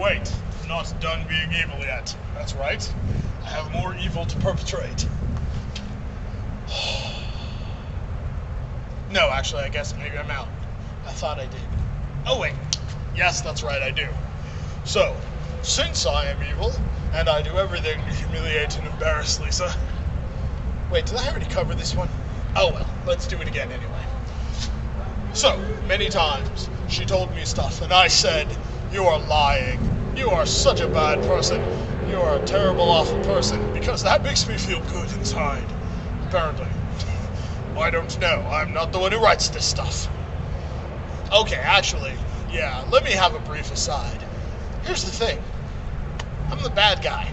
wait, I'm not done being evil yet. That's right. I have more evil to perpetrate. No, actually, I guess maybe I'm out. I thought I did. Oh, wait. Yes, that's right, I do. So, since I am evil, and I do everything to humiliate and embarrass Lisa... Wait, did I already cover this one? Oh, well, let's do it again anyway. So, many times, she told me stuff, and I said, "You are lying. You are such a bad person. You are a terrible, awful person," because that makes me feel good inside, apparently. I don't know. I'm not the one who writes this stuff. Okay, actually, yeah, let me have a brief aside. Here's the thing. I'm the bad guy.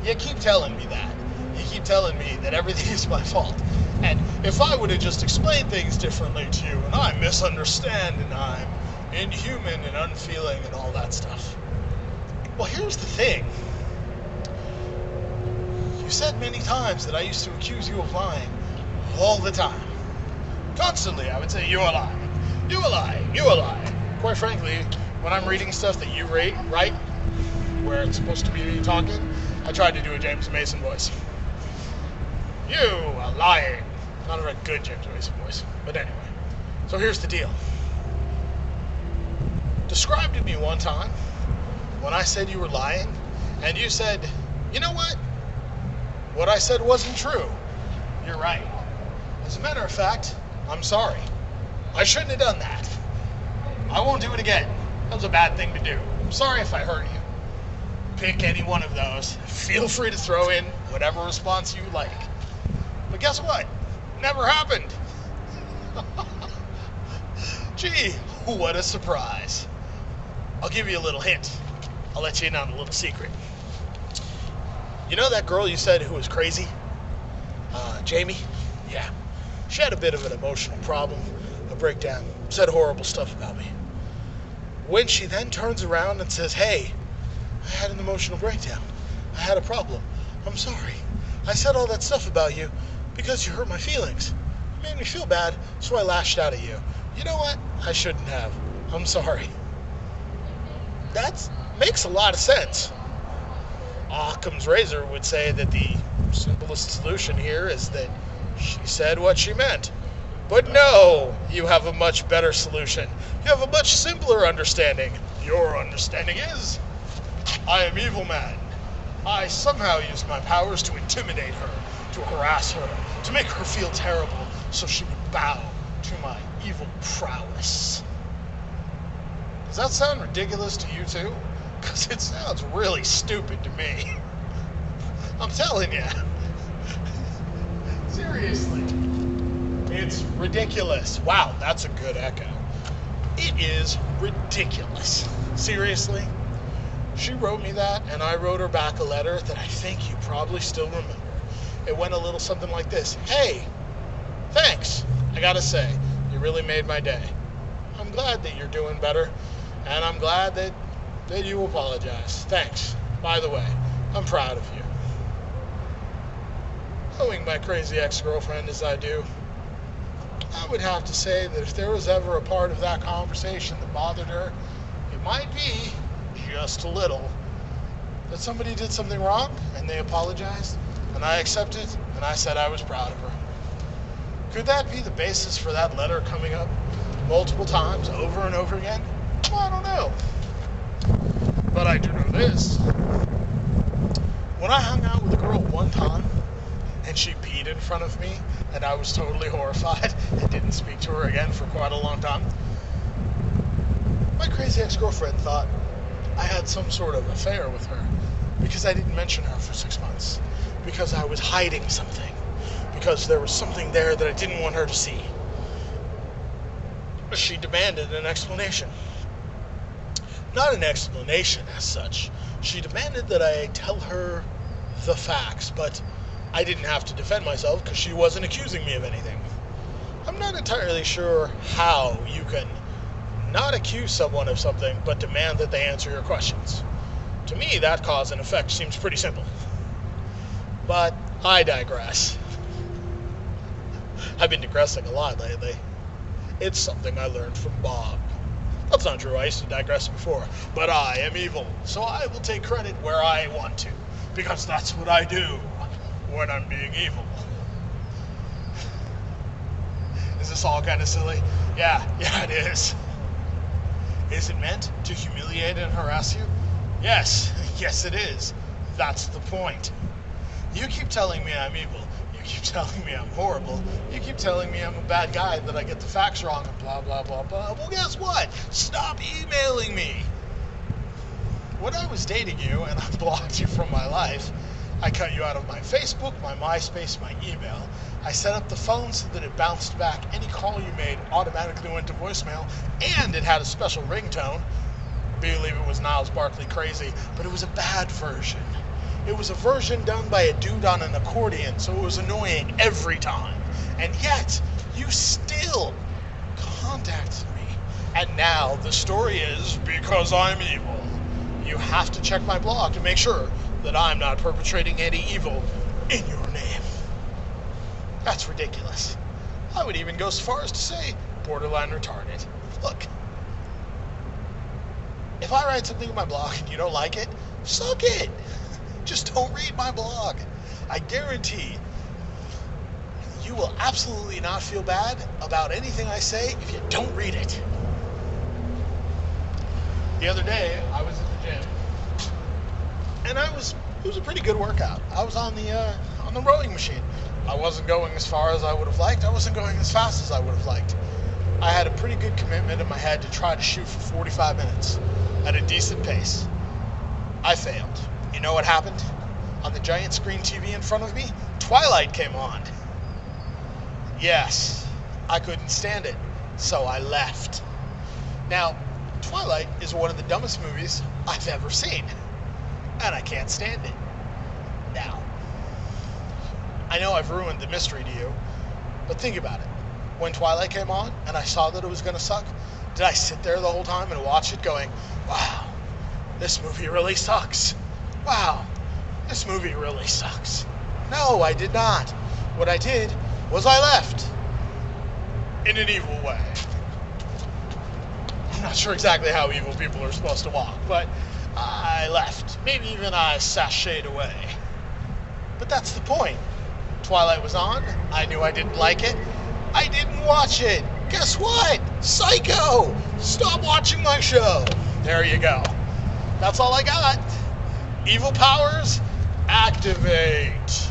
You keep telling me that. You keep telling me that everything is my fault. And if I would have just explained things differently to you, and I misunderstand, and I'm inhuman and unfeeling and all that stuff. Well, here's the thing. You said many times that I used to accuse you of lying. All the time. Constantly, I would say, "You are lying. You are lying. You are lying." Quite frankly, when I'm reading stuff that you write, where it's supposed to be you talking, I tried to do a James Mason voice. "You are lying." Not a very good James Mason voice. But anyway. So here's the deal. Describe to me one time when I said you were lying, and you said, "You know what? What I said wasn't true. You're right. As a matter of fact, I'm sorry. I shouldn't have done that. I won't do it again. That was a bad thing to do. I'm sorry if I hurt you." Pick any one of those. Feel free to throw in whatever response you like. But guess what? Never happened. Gee, what a surprise. I'll give you a little hint. I'll let you in on a little secret. You know that girl you said who was crazy? Jamie? Yeah. She had a bit of an emotional problem, a breakdown, said horrible stuff about me. When she then turns around and says, "Hey, I had an emotional breakdown. I had a problem. I'm sorry. I said all that stuff about you because you hurt my feelings. It made me feel bad, so I lashed out at you. You know what? I shouldn't have. I'm sorry." That makes a lot of sense. Occam's razor would say that the simplest solution here is that she said what she meant. But no, you have a much better solution. You have a much simpler understanding. Your understanding is, I am Evil Man. I somehow used my powers to intimidate her, to harass her, to make her feel terrible, so she would bow to my evil prowess. Does that sound ridiculous to you too? Because it sounds really stupid to me. I'm telling you. Seriously. It's ridiculous. Wow, that's a good echo. It is ridiculous. Seriously. She wrote me that, and I wrote her back a letter that I think you probably still remember. It went a little something like this. "Hey, thanks. I gotta say, you really made my day. I'm glad that you're doing better, and I'm glad that you apologize. Thanks. By the way, I'm proud of you." Knowing my crazy ex-girlfriend as I do, I would have to say that if there was ever a part of that conversation that bothered her, it might be, just a little, that somebody did something wrong and they apologized, and I accepted, and I said I was proud of her. Could that be the basis for that letter coming up multiple times over and over again? Well, I don't know. But I do know this. When I hung out with a girl one time, and she peed in front of me, and I was totally horrified and didn't speak to her again for quite a long time, my crazy ex-girlfriend thought I had some sort of affair with her because I didn't mention her for 6 months, because I was hiding something, because there was something there that I didn't want her to see. She demanded an explanation. Not an explanation as such. She demanded that I tell her the facts, but I didn't have to defend myself because she wasn't accusing me of anything. I'm not entirely sure how you can not accuse someone of something but demand that they answer your questions. To me, that cause and effect seems pretty simple. But I digress. I've been digressing a lot lately. It's something I learned from Bob. That's not true. I used to digress before. But I am evil, so I will take credit where I want to, because that's what I do when I'm being evil. Is this all kind of silly? Yeah, it is. Is it meant to humiliate and harass you? Yes, it is. That's the point. You keep telling me I'm evil. You keep telling me I'm horrible. You keep telling me I'm a bad guy, that I get the facts wrong, and blah, blah, blah, blah. Well, guess what? Stop emailing me. When I was dating you and I blocked you from my life, I cut you out of my Facebook, my MySpace, my email. I set up the phone so that it bounced back. Any call you made automatically went to voicemail, and it had a special ringtone. Believe it was Niles Barkley crazy, but it was a bad version. It was a version done by a dude on an accordion, so it was annoying every time. And yet, you still contacted me. And now the story is, because I'm evil, you have to check my blog to make sure that I'm not perpetrating any evil in your name. That's ridiculous. I would even go so far as to say borderline retarded. Look, if I write something in my blog and you don't like it, suck it. Just don't read my blog. I guarantee you will absolutely not feel bad about anything I say if you don't read it. The other day, I was at the gym, and it was a pretty good workout. I was on the rowing machine. I wasn't going as far as I would have liked. I wasn't going as fast as I would have liked. I had a pretty good commitment in my head to try to shoot for 45 minutes at a decent pace. I failed. You know what happened? On the giant screen TV in front of me, Twilight came on. Yes, I couldn't stand it, so I left. Now, Twilight is one of the dumbest movies I've ever seen, and I can't stand it. Now, I know I've ruined the mystery to you, but think about it. When Twilight came on and I saw that it was going to suck, did I sit there the whole time and watch it going, wow, this movie really sucks. Wow, this movie really sucks. No, I did not. What I did was I left. In an evil way. I'm not sure exactly how evil people are supposed to walk, but I left. Maybe even I sashayed away. But that's the point. Twilight was on. I knew I didn't like it. I didn't watch it. Guess what? Psycho! Stop watching my show. There you go. That's all I got. Evil powers, activate.